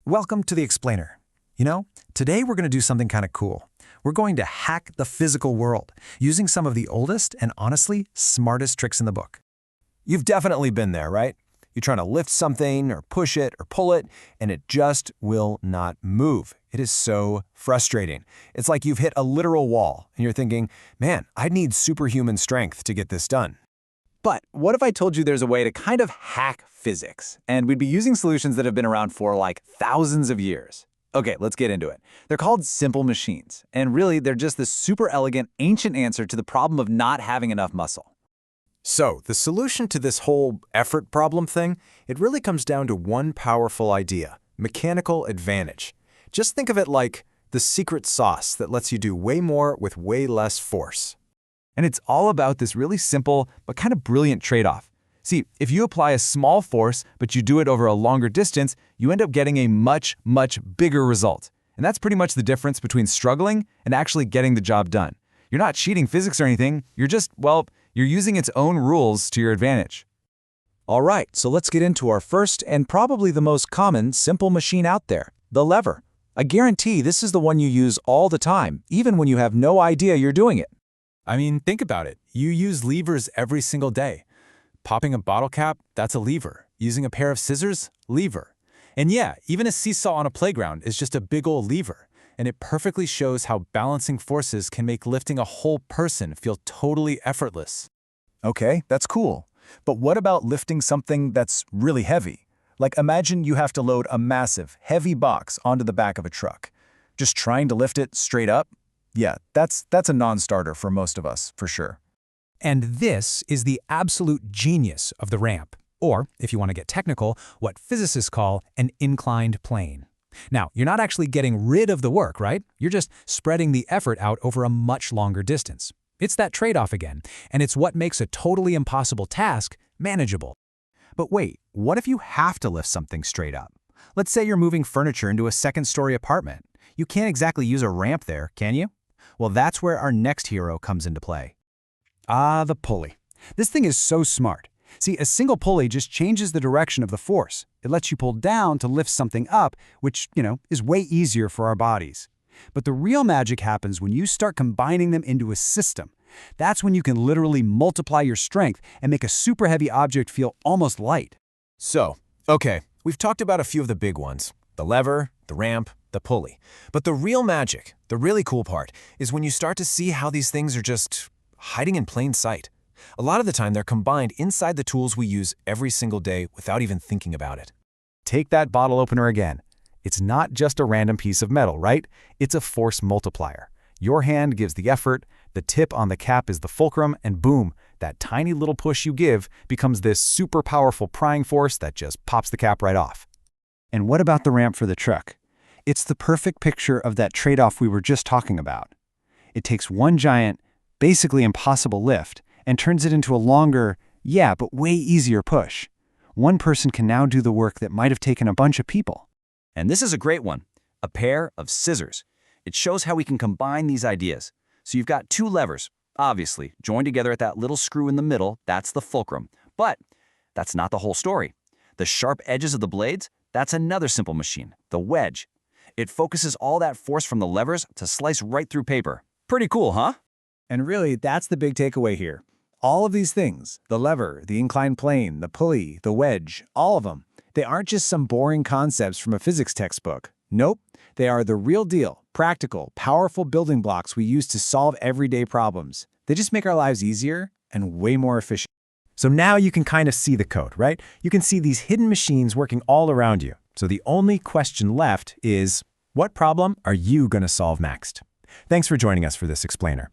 Welcome to the Explainer. Today we're going to do something kind of cool. We're going to hack the physical world using some of the oldest and honestly smartest tricks in the book. You've definitely been there, right? You're trying to lift something or push it or pull it, and it just will not move. It is so frustrating. It's like you've hit a literal wall, and you're thinking, man, I'd need superhuman strength to get this done. But what if I told you there's a way to kind of hack physics, and we'd be using solutions that have been around for like thousands of years? Okay, let's get into it. They're called simple machines, and really they're just this super elegant, ancient answer to the problem of not having enough muscle. So, the solution to this whole effort problem thing, it really comes down to one powerful idea: mechanical advantage. Just think of it like the secret sauce that lets you do way more with way less force. And it's all about this really simple but kind of brilliant trade-off. See, if you apply a small force but you do it over a longer distance, you end up getting a much, much bigger result. And that's pretty much the difference between struggling and actually getting the job done. You're not cheating physics or anything, you're just, you're using its own rules to your advantage. All right, so let's get into our first and probably the most common simple machine out there, the lever. I guarantee this is the one you use all the time, even when you have no idea you're doing it. I mean, think about it. You use levers every single day. Popping a bottle cap, that's a lever. Using a pair of scissors, lever. And yeah, even a seesaw on a playground is just a big old lever. And it perfectly shows how balancing forces can make lifting a whole person feel totally effortless. Okay, that's cool. But what about lifting something that's really heavy? Like imagine you have to load a massive, heavy box onto the back of a truck. Just trying to lift it straight up? Yeah, that's a non-starter for most of us, for sure. And this is the absolute genius of the ramp, or, if you want to get technical, what physicists call an inclined plane. Now, you're not actually getting rid of the work, right? You're just spreading the effort out over a much longer distance. It's that trade-off again, and it's what makes a totally impossible task manageable. But wait, what if you have to lift something straight up? Let's say you're moving furniture into a second-story apartment. You can't exactly use a ramp there, can you? Well, that's where our next hero comes into play. The pulley. This thing is so smart. See, a single pulley just changes the direction of the force. It lets you pull down to lift something up, which, is way easier for our bodies. But the real magic happens when you start combining them into a system. That's when you can literally multiply your strength and make a super heavy object feel almost light. So, okay, we've talked about a few of the big ones: the lever, the ramp, the pulley. But the real magic, the really cool part, is when you start to see how these things are just hiding in plain sight. A lot of the time, they're combined inside the tools we use every single day without even thinking about it. Take that bottle opener again. It's not just a random piece of metal, right? It's a force multiplier. Your hand gives the effort, the tip on the cap is the fulcrum, and boom, that tiny little push you give becomes this super powerful prying force that just pops the cap right off. And what about the ramp for the truck? It's the perfect picture of that trade-off we were just talking about. It takes one giant, basically impossible lift and turns it into a longer, but way easier push. One person can now do the work that might have taken a bunch of people. And this is a great one, a pair of scissors. It shows how we can combine these ideas. So you've got two levers, obviously, joined together at that little screw in the middle, that's the fulcrum. But that's not the whole story. The sharp edges of the blades, that's another simple machine, the wedge. It focuses all that force from the levers to slice right through paper. Pretty cool, huh? And really, that's the big takeaway here. All of these things, the lever, the inclined plane, the pulley, the wedge, all of them, they aren't just some boring concepts from a physics textbook. Nope, they are the real deal, practical, powerful building blocks we use to solve everyday problems. They just make our lives easier and way more efficient. So now you can kind of see the code, right? You can see these hidden machines working all around you. So the only question left is, what problem are you going to solve next? Thanks for joining us for this explainer.